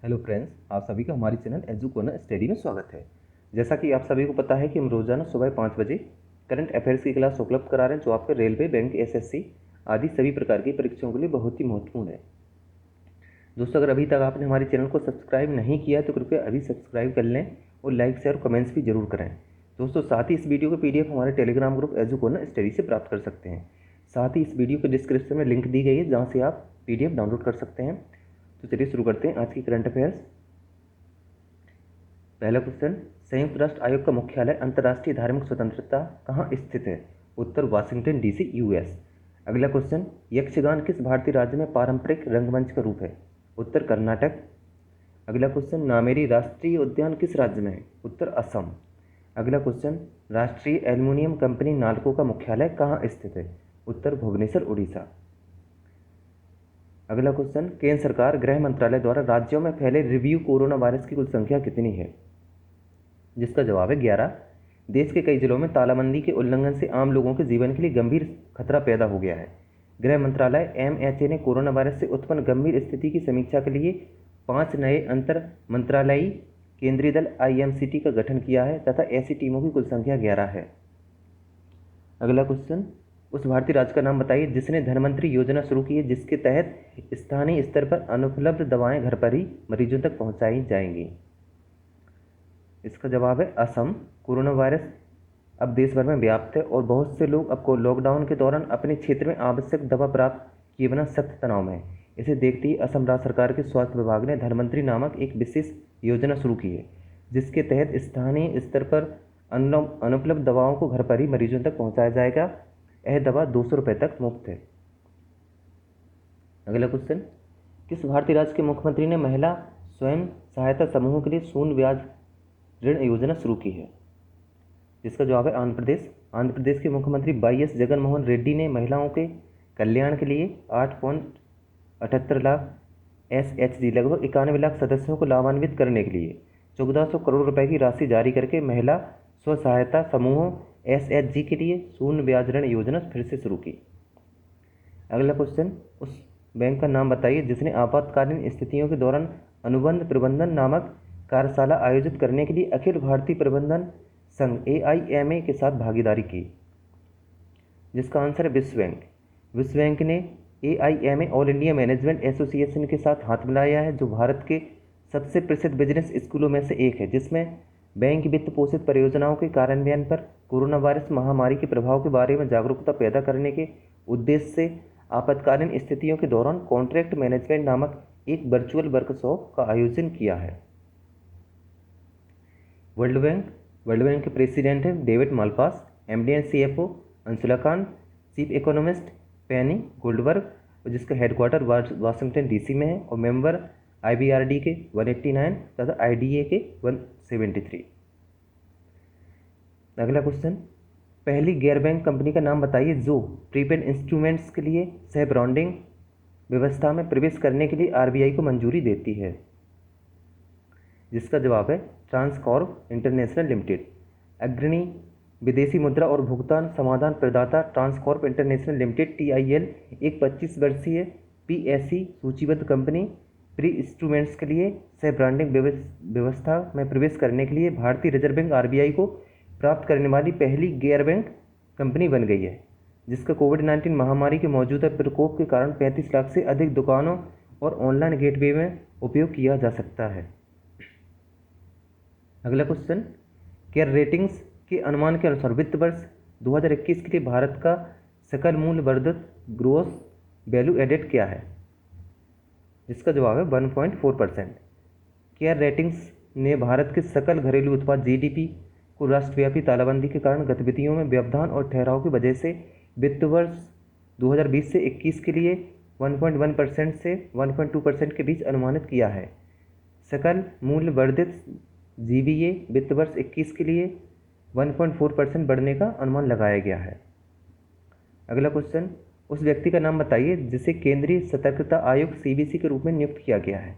Hello friends, आप सभी का हमारे चैनल एजुकोना स्टडी में स्वागत है। जैसा कि आप सभी को पता है कि हम रोजाना सुबह 5 बजे करंट अफेयर्स की क्लास उपलब्ध करा रहे हैं, जो आपके रेलवे, बैंक, एसएससी आदि सभी प्रकार की परीक्षाओं के लिए बहुत ही महत्वपूर्ण है। दोस्तों, अगर अभी तक आपने हमारे चैनल को सब्सक्राइब नहीं किया तो कृपया अभी सब्सक्राइब कर लें और लाइक, शेयर और कमेंट्स भी जरूर करें। दोस्तों, साथ ही इस वीडियो का PDF हमारे टेलीग्राम ग्रुप एजुकोना स्टडी से प्राप्त कर सकते हैं। साथ ही इस वीडियो के डिस्क्रिप्शन में लिंक दी गई है, जहाँ से आप PDF डाउनलोड कर सकते हैं। तो चलिए शुरू करते हैं आज की करंट अफेयर्स। पहला क्वेश्चन, संयुक्त राष्ट्र आयोग का मुख्यालय अंतर्राष्ट्रीय धार्मिक स्वतंत्रता कहाँ स्थित है? उत्तर वाशिंगटन DC, US। अगला क्वेश्चन, यक्षगान किस भारतीय राज्य में पारंपरिक रंगमंच का रूप है? उत्तर कर्नाटक। अगला क्वेश्चन, नामेरी राष्ट्रीय उद्यान किस राज्य में है? उत्तर असम। अगला क्वेश्चन, राष्ट्रीय एल्युमिनियम कंपनी नालको का मुख्यालय कहाँ स्थित है? उत्तर भुवनेश्वर, उड़ीसा। अगला क्वेश्चन, केंद्र सरकार गृह मंत्रालय द्वारा राज्यों में फैले रिव्यू कोरोना वायरस की कुल संख्या कितनी है? जिसका जवाब है 11। देश के कई जिलों में तालाबंदी के उल्लंघन से आम लोगों के जीवन के लिए गंभीर खतरा पैदा हो गया है। गृह मंत्रालय MHA ने कोरोना वायरस से उत्पन्न गंभीर स्थिति की समीक्षा के लिए 5 नए अंतर मंत्रालयी केंद्रीय दल IMCT का गठन किया है तथा ऐसी टीमों की कुल संख्या 11 है। अगला क्वेश्चन, उस भारतीय राज्य का नाम बताइए जिसने धनवंतरी योजना शुरू की है, जिसके तहत स्थानीय स्तर पर अनुपलब्ध दवाएं घर पर ही मरीजों तक पहुंचाई जाएंगी। इसका जवाब है असम। कोरोना वायरस अब देश भर में व्याप्त है और बहुत से लोग अब को लॉकडाउन के दौरान अपने क्षेत्र में आवश्यक दवा प्राप्त किए बिना सख्त तनाव में है। इसे देखते ही असम राज्य सरकार के स्वास्थ्य विभाग ने धनवंतरी नामक एक विशेष योजना शुरू की है, जिसके तहत स्थानीय स्तर पर अनुपलब्ध दवाओं को घर पर ही मरीजों तक पहुँचाया जाएगा। यह दवा 200 रुपये तक मुफ्त है। अगला क्वेश्चन, किस भारतीय राज्य के मुख्यमंत्री ने महिला स्वयं सहायता समूहों के लिए शून्य ब्याज ऋण योजना शुरू की है? जिसका जवाब है आंध्र प्रदेश। आंध्र प्रदेश के मुख्यमंत्री YS जगनमोहन रेड्डी ने महिलाओं के कल्याण के लिए 8.78 लाख SHG लगभग 91 लाख सदस्यों को लाभान्वित करने के लिए 1400 करोड़ रुपए की राशि जारी करके महिला स्व सहायता समूहों SHG के लिए शून्य ब्याज ऋण योजना फिर से शुरू की। अगला क्वेश्चन, उस बैंक का नाम बताइए जिसने आपातकालीन स्थितियों के दौरान अनुबंध प्रबंधन नामक कार्यशाला आयोजित करने के लिए अखिल भारतीय प्रबंधन संघ AIMA के साथ भागीदारी की। जिसका आंसर है विश्व बैंक। विश्व बैंक ने AIMA all India management association के साथ हाथ मिलाया है, जो भारत के सबसे प्रसिद्ध बिजनेस स्कूलों में से एक है, जिसमें बैंक वित्त पोषित परियोजनाओं के कार्यान्वयन पर कोरोना वायरस महामारी के प्रभाव के बारे में जागरूकता पैदा करने के उद्देश्य से आपातकालीन स्थितियों के दौरान कॉन्ट्रैक्ट मैनेजमेंट नामक एक वर्चुअल वर्कशॉप का आयोजन किया है। वर्ल्ड बैंक के प्रेसिडेंट हैं David Malpass, MD and CFO Anshula Kant, chief economist Penney Goldberg, जिसका हेडक्वार्टर वाशिंगटन DC में है, और मेंबर IBRD के 189 तथा IDA के 173। अगला क्वेश्चन, पहली गैर बैंक कंपनी का नाम बताइए जो प्रीपेड इंस्ट्रूमेंट्स के लिए सह ब्रांडिंग व्यवस्था में प्रवेश करने के लिए RBI को मंजूरी देती है। जिसका जवाब है ट्रांसकॉर्प इंटरनेशनल लिमिटेड। अग्रणी विदेशी मुद्रा और भुगतान समाधान प्रदाता ट्रांसकॉर्प इंटरनेशनल लिमिटेड TIL एक 25 वर्षीय PSE सूचीबद्ध कंपनी प्री इंस्ट्रूमेंट्स के लिए सह ब्रांडिंग व्यवस्था में प्रवेश करने के लिए भारतीय रिजर्व बैंक RBI को प्राप्त करने वाली पहली गैर बैंक कंपनी बन गई है, जिसका कोविड-19 महामारी के मौजूदा प्रकोप के कारण 35 लाख से अधिक दुकानों और ऑनलाइन गेटवे में उपयोग किया जा सकता है। अगला क्वेश्चन, क्या रेटिंग्स के अनुमान के अनुसार वित्त वर्ष 2021 के लिए भारत का सकल मूल्य वर्धित ग्रोस वैल्यू एडेड क्या है? जिसका जवाब है 1.4%। केयर रेटिंग्स ने भारत के सकल घरेलू उत्पाद GDP को राष्ट्रव्यापी तालाबंदी के कारण गतिविधियों में व्यवधान और ठहराव की वजह से वित्त वर्ष 2020 से 21 के लिए 1.1% से 1.2% के बीच अनुमानित किया है। सकल मूल्य वर्धित GVA वित्त वर्ष 21 के लिए 1.4% बढ़ने का अनुमान लगाया गया है। अगला क्वेश्चन, उस व्यक्ति का नाम बताइए जिसे केंद्रीय सतर्कता आयुक्त CBC के रूप में नियुक्त किया गया है।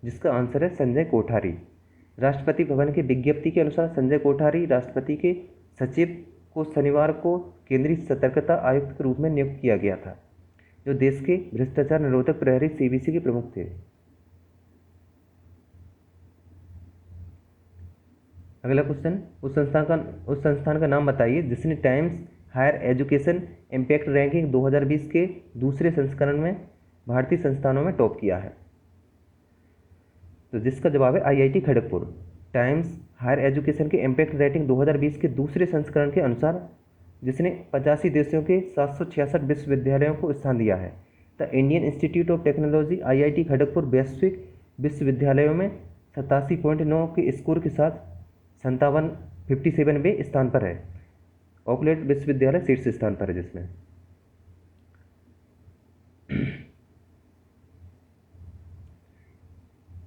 जिसका आंसर है संजय कोठारी। राष्ट्रपति भवन की विज्ञप्ति के अनुसार संजय कोठारी राष्ट्रपति के सचिव को शनिवार को केंद्रीय सतर्कता आयुक्त के रूप में नियुक्त किया गया था, जो देश के भ्रष्टाचार निरोधक प्रहरी CBC के प्रमुख थे। अगला क्वेश्चन, उस संस्थान का नाम बताइए जिसने Times Higher Education impact ranking 2020 के दूसरे संस्करण में भारतीय संस्थानों में टॉप किया है। तो जिसका जवाब है IIT Kharagpur. Times Higher Education के इम्पैक्ट रेटिंग 2020 के दूसरे संस्करण के अनुसार जिसने 85 देशों के 766 विश्वविद्यालयों को स्थान दिया है। The Indian institute of technology IIT Kharagpur वैश्विक विश्वविद्यालयों में 87.9 के स्कोर के साथ 57वें स्थान पर है। ऑकलैंड विश्वविद्यालय शीर्ष स्थान पर है जिसमें।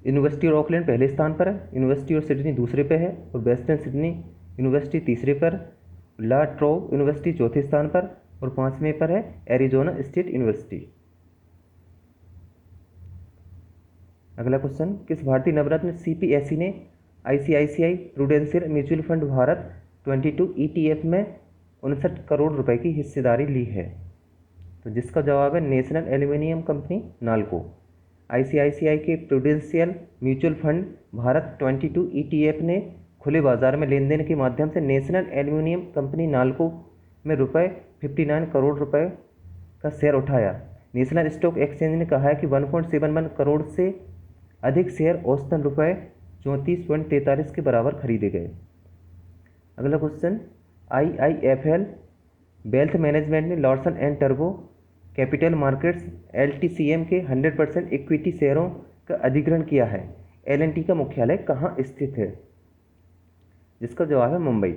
यूनिवर्सिटी ऑफ ऑकलैंड पहले स्थान पर है, यूनिवर्सिटी ऑफ सिडनी दूसरे पे है और वेस्टर्न सिडनी यूनिवर्सिटी तीसरे पर, ला ट्रोब यूनिवर्सिटी चौथे स्थान पर और 5वें पर है एरिजोना स्टेट यूनिवर्सिटी। अगला क्वेश्चन, किस भारतीय नवरत्न सीपीएसई ने ICICI prudential mutual fund Bharat 22 ETF में 59 करोड़ रुपए की हिस्सेदारी ली है। तो जिसका जवाब है national aluminium company NALCO. ICICI के prudential mutual fund Bharat 22 ETF ने खुले बाजार में लेन देन के माध्यम से नेशनल एल्यूमिनियम कंपनी नालको में रुपए 59 करोड़ रुपए का शेयर उठाया। नेशनल स्टॉक एक्सचेंज ने कहा है कि 1.71 करोड़ से अधिक शेयर औसतन रुपए 34.43 के बराबर खरीदे गए। अगला क्वेश्चन, आईआईएफएल वेल्थ मैनेजमेंट ने लॉर्सन एंड टर्बो कैपिटल मार्केट्स एलटीसीएम के 100% इक्विटी शेयरों का अधिग्रहण किया है। एलएनटी का मुख्यालय कहाँ स्थित है? जिसका जवाब है मुंबई।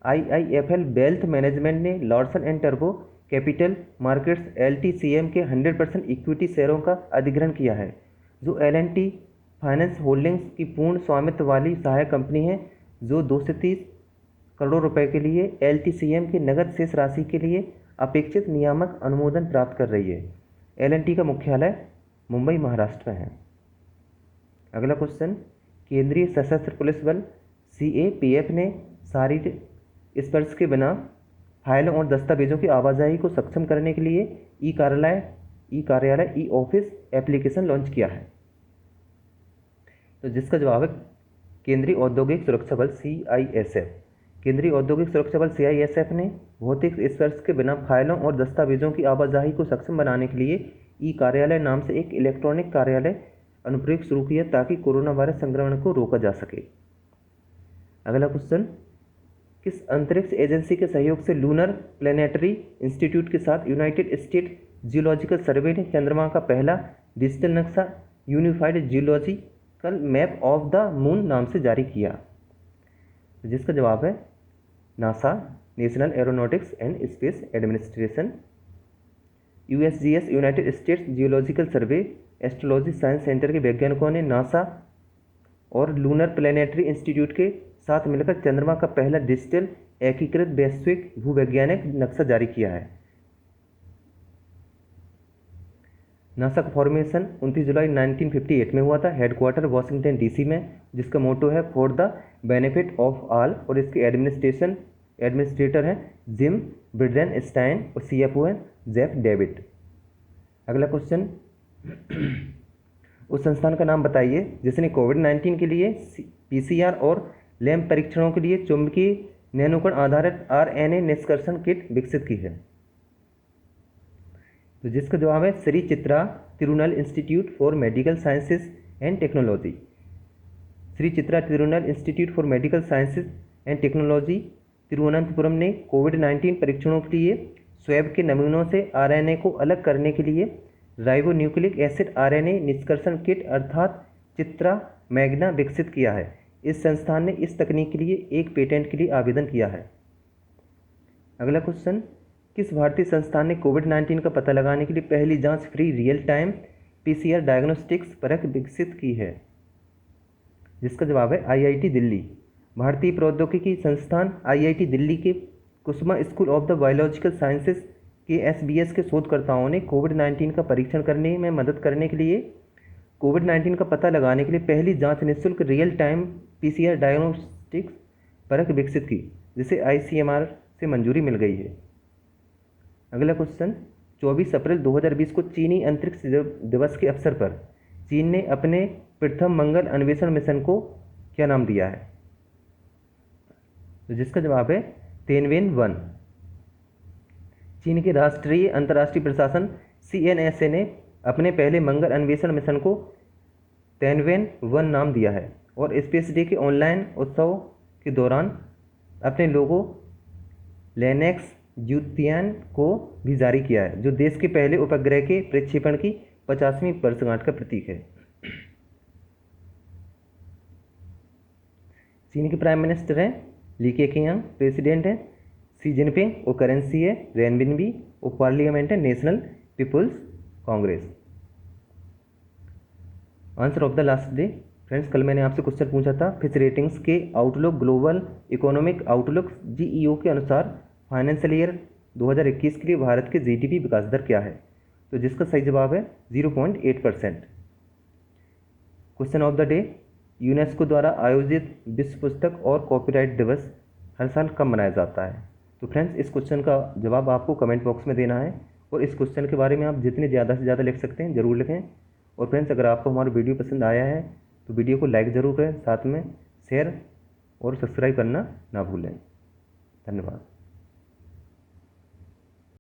आईआईएफएल वेल्थ मैनेजमेंट ने लॉर्सन एंड टर्बो कैपिटल मार्केट्स एलटीसीएम के 100% इक्विटी शेयरों का अधिग्रहण किया है, जो एलएनटी फाइनेंस होल्डिंग्स की पूर्ण स्वामित्व वाली सहायक कंपनी है, जो 230 करोड़ रुपए के लिए एलटीसीएम की नगद शेष राशि के लिए अपेक्षित नियामक अनुमोदन प्राप्त कर रही है। एलएनटी का मुख्यालय मुंबई महाराष्ट्र में है। अगला क्वेश्चन, केंद्रीय सशस्त्र पुलिस बल सीएपीएफ ने शारीरिक स्पर्श के बिना फाइलों और दस्तावेजों की आवाजाही को सक्षम करने के लिए ई कार्यालय ई ऑफिस एप्लीकेशन लॉन्च किया है। तो जिसका जवाब है केंद्रीय औद्योगिक सुरक्षा बल सीआईएसएफ। केंद्रीय औद्योगिक सुरक्षा बल सीआईएसएफ ने भौतिक स्पर्श के बिना फाइलों और दस्तावेजों की आवाजाही को सक्षम बनाने के लिए ई कार्यालय नाम से एक इलेक्ट्रॉनिक कार्यालय अनुप्रयोग शुरू किया ताकि कोरोना वायरस संक्रमण को रोका जा सके। अगला क्वेश्चन, किस अंतरिक्ष एजेंसी के सहयोग से लूनर प्लेनेटरी इंस्टीट्यूट के साथ यूनाइटेड स्टेट जियोलॉजिकल सर्वे ने चंद्रमा का पहला डिजिटल नक्शा unified geological map of the moon नाम से जारी किया? जिसका जवाब है NASA national aeronautics and space administration. USGS United states geological survey astrology science centre के वैज्ञानिकों ने नासा और लूनर प्लेनेटरी इंस्टीट्यूट के साथ मिलकर चंद्रमा का पहला डिजिटल एकीकृत वैश्विक भूवैज्ञानिक नक्शा जारी किया है। नासा का फॉर्मेशन 29 जुलाई 1958 में हुआ था। हेडक्वार्टर वॉशिंगटन डीसी में, जिसका मोटो है for the benefit of all, और इसके एडमिनिस्ट्रेटर हैं जिम ब्रिडेनस्टाइन और सीएफओ हैं जेफ डेविड। अगला क्वेश्चन, उस संस्थान का नाम बताइए जिसने कोविड-19 के लिए पीसीआर और लैब परीक्षणों के लिए चुंबकीय नैनोकण आधारित आरएनए निष्कर्षण किट विकसित की है। तो जिसका जवाब है Shri Chitra Tirunal institute for medical sciences and technology. Shri Chitra Tirunal institute for medical sciences and technology Thiruvananthapuram ने कोविड-19 परीक्षणों के लिए स्वैब के नमूनों से आरएनए को अलग करने के लिए राइबोन्यूक्लिक एसिड आरएनए निष्कर्षण किट अर्थात चित्रा मैग्ना विकसित किया है। इस संस्थान ने इस तकनीक के लिए एक पेटेंट के लिए आवेदन किया है। अगला क्वेश्चन, किस भारतीय संस्थान ने कोविड-19 का पता लगाने के लिए पहली जांच free real time PCR diagnostics परख विकसित की है? जिसका जवाब है आईआईटी दिल्ली। भारतीय प्रौद्योगिकी संस्थान आईआईटी दिल्ली के Kusuma school of the biological sciences के एसबीएस के शोधकर्ताओं ने कोविड-19 का परीक्षण करने में मदद करने के लिए कोविड-19 का पता लगाने के लिए पहली जांच निःशुल्क रियल टाइम पीसीआर डायग्नोस्टिक्स परख विकसित की, जिसे आईसीएमआर से मंजूरी मिल गई है। अगला क्वेश्चन, 24 अप्रैल 2020 को चीनी अंतरिक्ष दिवस के अवसर पर चीन ने अपने प्रथम मंगल अन्वेषण मिशन को क्या नाम दिया है? तो जिसका जवाब है तिएनवेन-1। चीन के राष्ट्रीय अंतर्राष्ट्रीय प्रशासन CNSA ने अपने पहले मंगल अन्वेषण मिशन को तिएनवेन-1 नाम दिया है और स्पेस डे के ऑनलाइन उत्सव के दौरान अपने लोगो लेनेक्स यूतियान को भी जारी किया है, जो देश के पहले उपग्रह के प्रक्षेपण की 50वीं वर्षगांठ का प्रतीक है। चीन के प्राइम मिनिस्टर हैं ली केqiang, प्रेसिडेंट हैं शी जिनपिंग और करेंसी है रेनबिनबी और पार्लियामेंट है National People's Congress. Answer of the last day. Friends, कल मैंने आपसे क्वेश्चन पूछा था फिच रेटिंग्स के outlook global economic outlook GEO के अनुसार फाइनेंशियल ईयर 2021 के लिए भारत के GDP विकास दर क्या है, तो जिसका सही जवाब है 0.8%। Question of the day, UNESCO द्वारा आयोजित विश्व पुस्तक और कॉपीराइट दिवस हर साल कब मनाया जाता है। तो फ्रेंड्स, इस क्वेश्चन का जवाब आपको कमेंट बॉक्स में देना है और इस क्वेश्चन के बारे में आप जितने ज़्यादा से ज़्यादा लिख सकते हैं ज़रूर लिखें। और फ्रेंड्स, अगर आपको हमारा वीडियो पसंद आया है तो वीडियो को लाइक ज़रूर करें, साथ में शेयर और सब्सक्राइब करना ना भूलें। धन्यवाद।